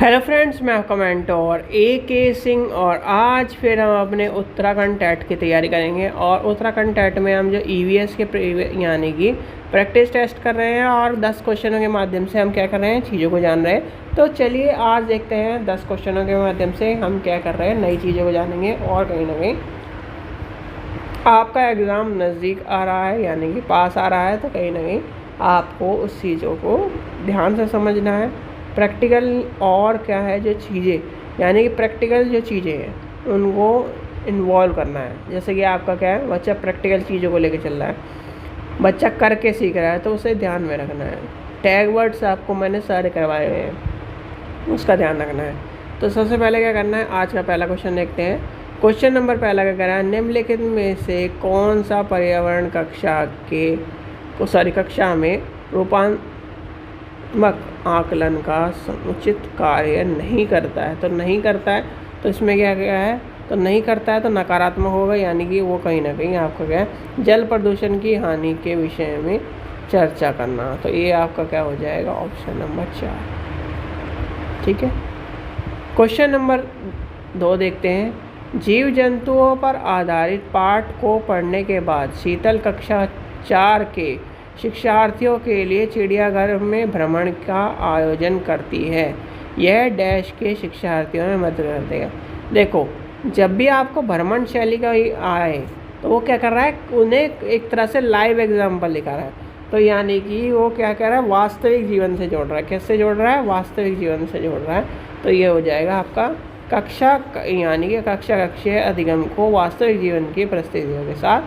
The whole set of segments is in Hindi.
हेलो फ्रेंड्स, मैं आपका मेंटोर A.K. सिंह और आज फिर हम अपने उत्तराखंड टेट की तैयारी करेंगे। और उत्तराखंड टेट में हम जो EVS के यानी कि प्रैक्टिस टेस्ट कर रहे हैं और 10 क्वेश्चनों के माध्यम से हम क्या कर रहे हैं, चीज़ों को जान रहे हैं। तो चलिए आज देखते हैं 10 क्वेश्चनों के माध्यम से हम क्या कर रहे हैं, नई चीज़ों को जानेंगे। और कहीं ना कहीं आपका एग्ज़ाम नज़दीक आ रहा है यानी कि पास आ रहा है, तो कहीं ना कहीं आपको उस चीज़ों को ध्यान से समझना है। प्रैक्टिकल और क्या है जो चीज़ें, यानी कि प्रैक्टिकल जो चीज़ें हैं उनको इन्वॉल्व करना है। जैसे कि आपका क्या है, बच्चा प्रैक्टिकल चीज़ों को लेकर चल रहा है, बच्चा करके सीख रहा है, तो उसे ध्यान में रखना है। टैग वर्ड्स आपको मैंने सारे करवाए हुए हैं, उसका ध्यान रखना है। तो सबसे पहले क्या करना है, आज का पहला क्वेश्चन देखते हैं। क्वेश्चन नंबर पहला क्या कह रहा है, निम्नलिखित में से कौन सा पर्यावरण कक्षा में रूपात्मक आकलन का समुचित कार्य नहीं करता है। तो नहीं करता है, तो इसमें क्या क्या है, तो नहीं करता है तो नकारात्मक होगा, यानी कि वो कहीं ना कहीं आपका क्या है, जल प्रदूषण की हानि के विषय में चर्चा करना। तो ये आपका क्या हो जाएगा, ऑप्शन नंबर 4। ठीक है। क्वेश्चन नंबर 2 देखते हैं। जीव जंतुओं पर आधारित पाठ को पढ़ने के बाद शीतल कक्षा 4 के शिक्षार्थियों के लिए चिड़ियाघर में भ्रमण का आयोजन करती है। यह डैश के शिक्षार्थियों में मदद कर देगा। देखो, जब भी आपको भ्रमण शैली का आए तो वो क्या कर रहा है, उन्हें एक तरह से लाइव एग्जाम्पल दिखा रहा है। तो यानी कि वो क्या कर रहा है, वास्तविक जीवन से जोड़ रहा है। कैसे जोड़ रहा है, वास्तविक जीवन से जोड़ रहा है। तो ये हो जाएगा आपका कक्षा, यानी कि कक्षीय अधिगम को वास्तविक जीवन की परिस्थितियों के साथ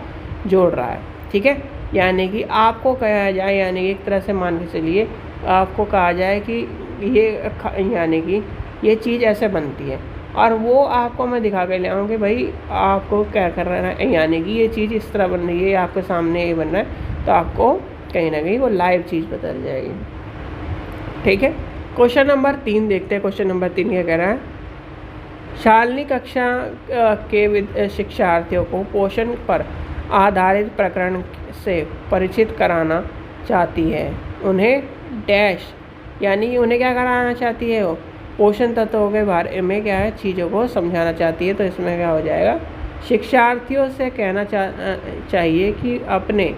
जोड़ रहा है। ठीक है, यानी कि आपको कहा जाए, यानी कि एक तरह से मान के चलिए आपको कहा जाए कि ये यानी कि ये चीज़ ऐसे बनती है, और वो आपको मैं दिखा के ले आऊँ कि भाई आपको क्या कर रहा है, यानी कि ये चीज़ इस तरह बन रही है, आपके सामने ये बन रहा है, तो आपको कहीं ना कहीं वो लाइव चीज़ बदल जाएगी। ठीक है। क्वेश्चन नंबर 3 देखते हैं। क्वेश्चन नंबर 3 क्या कह रहा है, शालिनी कक्षा के शिक्षार्थियों को पोषण पर आधारित प्रकरण से परिचित कराना चाहती है। उन्हें डैश, यानी उन्हें क्या कराना चाहती है, वो पोषण तत्वों के बारे में क्या है, चीज़ों को समझाना चाहती है। तो इसमें क्या हो जाएगा, शिक्षार्थियों से कहना चाहिए कि अपने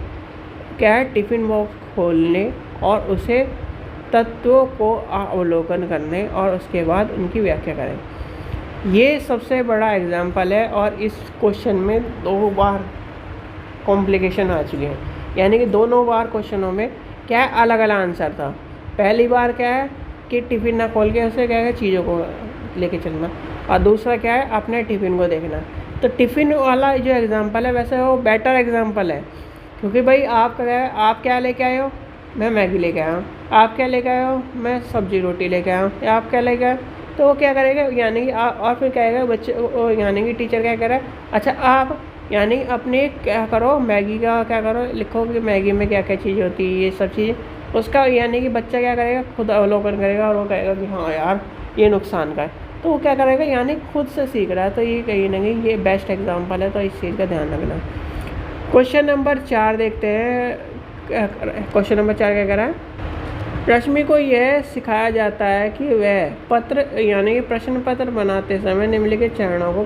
क्या है, टिफ़िन बॉक्स खोलने और उसे तत्वों को अवलोकन करने और उसके बाद उनकी व्याख्या करें। ये सबसे बड़ा एग्जाम्पल है, और इस क्वेश्चन में 2 बार कॉम्प्लिकेशन आ चुके हैं, यानी कि दोनों बार क्वेश्चनों में क्या है, अलग अलग आंसर था। पहली बार क्या है कि टिफ़िन ना खोल के उसे क्या है, चीज़ों को लेके चलना, और दूसरा क्या है, अपने टिफ़िन को देखना। तो टिफ़िन वाला जो एग्जांपल है वैसे वो बेटर एग्जांपल है, क्योंकि भाई आप क्या है, आप क्या लेके आए हो, मैं मैगी लेके आया हूँ। आप क्या लेके आए हो, मैं सब्जी रोटी लेके आया हूँ। आप क्या लेके आए, तो वो क्या करेगा, यानी कि और फिर क्या कहेगा बच्चे, यानी कि टीचर क्या कह रहा है, अच्छा आप यानी अपने क्या करो, मैगी का क्या करो, लिखो कि मैगी में क्या क्या चीज़ होती है, ये सब चीज़ उसका, यानी कि बच्चा क्या करेगा, खुद अवलोकन करेगा और वो कहेगा कि हाँ यार ये नुकसान का है। तो वो क्या करेगा, यानी खुद से सीख रहा है। तो ये कहीं ना कहीं ये बेस्ट एग्जाम्पल है, तो इस चीज़ का ध्यान रखना। क्वेश्चन नंबर 4 देखते हैं। क्वेश्चन नंबर 4 क्या कह रहा है, रश्मि को यह सिखाया जाता है कि वह पत्र यानी कि प्रश्न पत्र बनाते समय निम्नलिखित चरणों को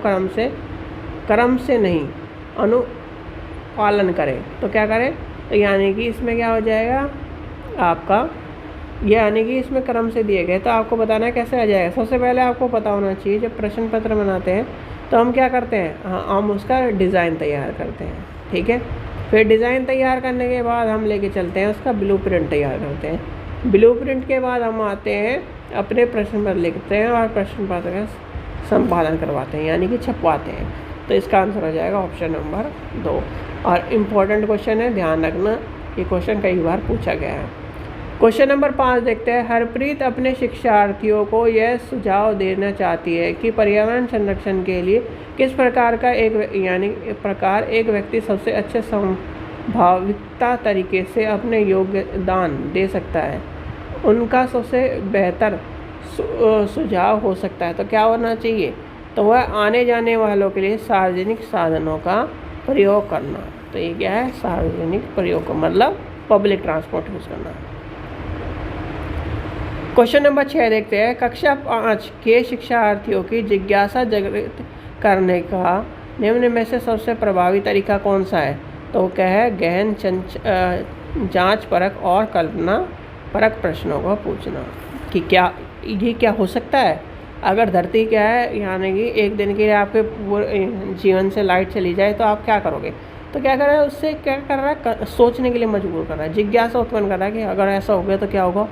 क्रम से नहीं अनुपालन करें। तो क्या करें, तो यानी कि इसमें क्या हो जाएगा आपका, यानी कि इसमें क्रम से दिए गए, तो आपको बताना है कैसे आ जाएगा। सबसे पहले आपको पता होना चाहिए, जब प्रश्न पत्र बनाते हैं तो हम क्या करते हैं, हाँ हम उसका डिज़ाइन तैयार करते हैं। ठीक है, फिर डिज़ाइन तैयार करने के बाद हम लेके चलते हैं, उसका ब्लूप्रिंट तैयार करते हैं। ब्लूप्रिंट के बाद हम आते हैं, अपने प्रश्न पत्र लिखते हैं और प्रश्न पत्र का संपादन करवाते हैं, यानी कि छपवाते हैं। तो इसका आंसर हो जाएगा ऑप्शन नंबर 2। और इम्पोर्टेंट क्वेश्चन है, ध्यान रखना, ये क्वेश्चन कई बार पूछा गया है। क्वेश्चन नंबर 5 देखते हैं। हरप्रीत अपने शिक्षार्थियों को यह सुझाव देना चाहती है कि पर्यावरण संरक्षण के लिए किस प्रकार का एक व्यक्ति सबसे अच्छे संभाविकता तरीके से अपने योगदान दे सकता है। उनका सबसे बेहतर सुझाव हो सकता है। तो क्या होना चाहिए, तो वह आने जाने वालों के लिए सार्वजनिक साधनों का प्रयोग करना। तो ये क्या है, सार्वजनिक प्रयोग का मतलब पब्लिक ट्रांसपोर्ट यूज़ करना। क्वेश्चन नंबर 6 देखते हैं। कक्षा 5 के शिक्षार्थियों की जिज्ञासा जागृत करने का निम्न में से सबसे प्रभावी तरीका कौन सा है? तो क्या है? गहन जांच परख और कल्पना परख प्रश्नों को पूछना कि क्या ये क्या हो सकता है। अगर धरती क्या है यानी कि एक दिन के लिए आपके जीवन से लाइट चली जाए तो आप क्या करोगे? तो क्या कर रहा है, उससे क्या कर रहा है, सोचने के लिए मजबूर कर रहा है, जिज्ञासा उत्पन्न कर रहा है कि अगर ऐसा हो गया तो क्या होगा।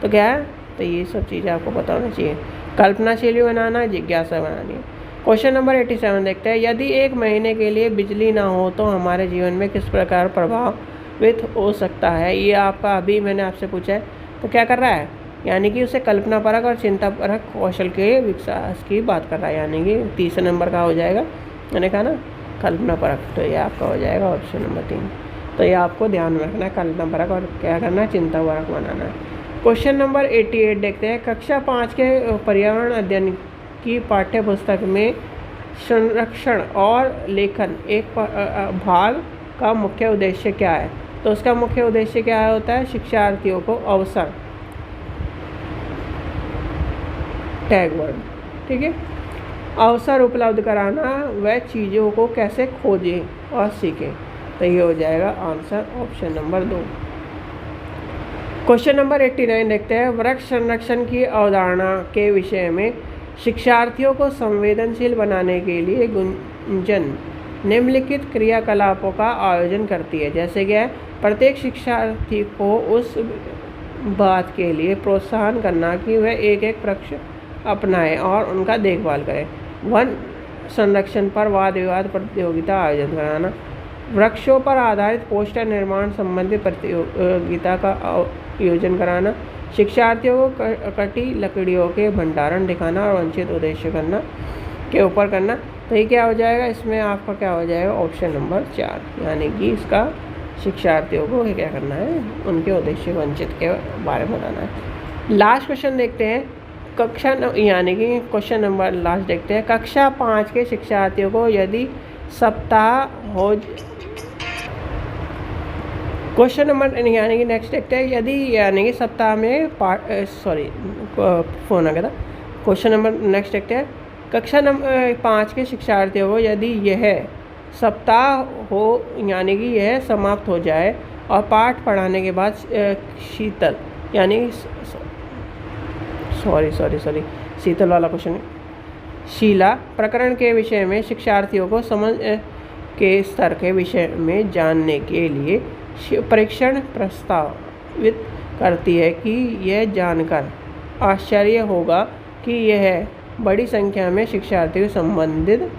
तो क्या है, तो ये सब चीज़ें आपको पता होना चाहिए। कल्पनाशील भी बनाना है, जिज्ञासा बनानी है। क्वेश्चन नंबर 87 देखते हैं। यदि 1 महीने के लिए बिजली ना हो तो हमारे जीवन में किस प्रकार प्रभावित हो सकता है? ये आपका अभी मैंने आपसे पूछा है। तो क्या कर रहा है, यानी कि उसे कल्पना परक और चिंता परक कौशल के विकास की बात कर रहा है, यानी कि तीसरे नंबर का हो जाएगा, मैंने कहा ना कल्पना परक। तो ये आपका हो जाएगा ऑप्शन नंबर 3। तो ये आपको ध्यान में रखना है, कल्पना परक और क्या करना है, चिंता परक बनाना है। क्वेश्चन नंबर 88 देखते हैं। कक्षा 5 के पर्यावरण अध्ययन की पाठ्य पुस्तक में संरक्षण और लेखन एक भाग का मुख्य उद्देश्य क्या है? तो उसका मुख्य उद्देश्य क्या होता है? शिक्षार्थियों को अवसर, टैग वर्ड, ठीक है, अवसर उपलब्ध कराना, वह चीज़ों को कैसे खोजें और सीखें। तो ये हो जाएगा answer option number 2। Question number 89 देखते हैं। वृक्ष संरक्षण की अवधारणा के विषय में शिक्षार्थियों को संवेदनशील बनाने के लिए गुंजन निम्नलिखित क्रियाकलापों का आयोजन करती है। जैसे कि प्रत्येक शिक्षार्थी को उस बात के लिए प्रोत्साहन करना कि वह एक एक वृक्ष अपनाएं और उनका देखभाल करें। वन संरक्षण पर वाद विवाद प्रतियोगिता आयोजन कराना, वृक्षों पर आधारित पोस्टर निर्माण संबंधी प्रतियोगिता का आयोजन कराना, शिक्षार्थियों को कटी लकड़ियों के भंडारण दिखाना और वंचित उद्देश्य करना के ऊपर करना। तो ये क्या हो जाएगा, इसमें आपका क्या हो जाएगा ऑप्शन नंबर 4, यानी कि इसका शिक्षार्थियों को क्या करना है, उनके उद्देश्य वंचित के बारे में बताना है। लास्ट क्वेश्चन देखते हैं। कक्षा यानी कि क्वेश्चन नंबर लास्ट देखते हैं। कक्षा 5 के शिक्षार्थियों को यदि सप्ताह हो, क्वेश्चन नंबर यानी कि नेक्स्ट देखते हैं। यदि यानी कि सप्ताह में फ़ोन आ गया था। क्वेश्चन नंबर नेक्स्ट देखते हैं। कक्षा नंबर 5 के शिक्षार्थियों को यदि यह सप्ताह हो यानी कि यह समाप्त हो जाए और पाठ पढ़ाने के बाद शीतल यानी शीतल वाला क्वेश्चन है, शीला प्रकरण के विषय में शिक्षार्थियों को समझ के स्तर के विषय में जानने के लिए परीक्षण प्रस्तावित करती है कि यह जानकर आश्चर्य होगा कि यह बड़ी संख्या में शिक्षार्थी संबंधित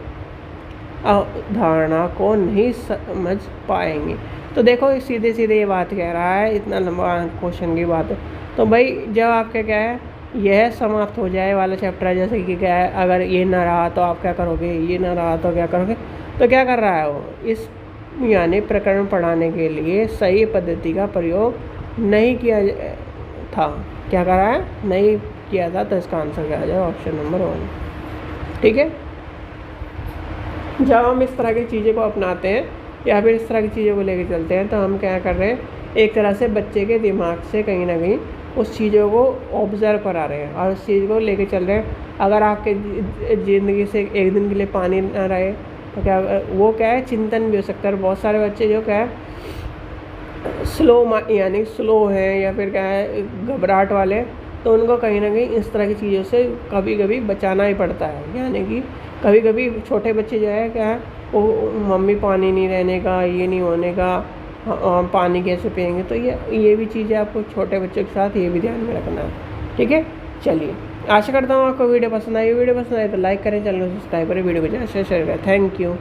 अवधारणा को नहीं समझ पाएंगे। तो देखो सीधे सीधे ये बात कह रहा है, इतना लंबा क्वेश्चन की बात है। तो भाई जब आपका क्या है, यह समाप्त हो जाए वाला चैप्टर है, जैसे कि क्या है, अगर ये ना रहा तो आप क्या करोगे, ये ना रहा तो क्या करोगे। तो क्या कर रहा है वो, इस यानी प्रकरण पढ़ाने के लिए सही पद्धति का प्रयोग नहीं किया था। क्या कर रहा है, नहीं किया था। तो इसका आंसर क्या आ जाए ऑप्शन नंबर 1, ठीक है। जब हम इस तरह की चीज़ों को अपनाते हैं या फिर इस तरह की चीज़ों को लेकर चलते हैं तो हम क्या कर रहे हैं, एक तरह से बच्चे के दिमाग से कहीं ना कहीं उस चीज़ों को ऑब्ज़र्व करा रहे हैं और उस चीज़ को लेके चल रहे हैं। अगर आपके ज़िंदगी से एक दिन के लिए पानी ना रहे तो क्या वो क्या है, चिंतन भी हो सकता है। बहुत सारे बच्चे जो क्या है यानी स्लो हैं या फिर क्या है घबराहट वाले, तो उनको कहीं ना कहीं इस तरह की चीज़ों से कभी कभी बचाना ही पड़ता है। यानी कि कभी कभी छोटे बच्चे जो है क्या है, वो मम्मी पानी नहीं रहने का, ये नहीं होने का, हम पानी कैसे पिएंगे। तो ये भी चीज़ें आपको छोटे बच्चों के साथ ये भी ध्यान में रखना है, ठीक है। चलिए, आशा करता हूँ आपको वीडियो पसंद आई। वीडियो पसंद आए तो लाइक करें, चैनल को सब्सक्राइब करें, वीडियो को ज़्यादा शेयर करें। Thank you.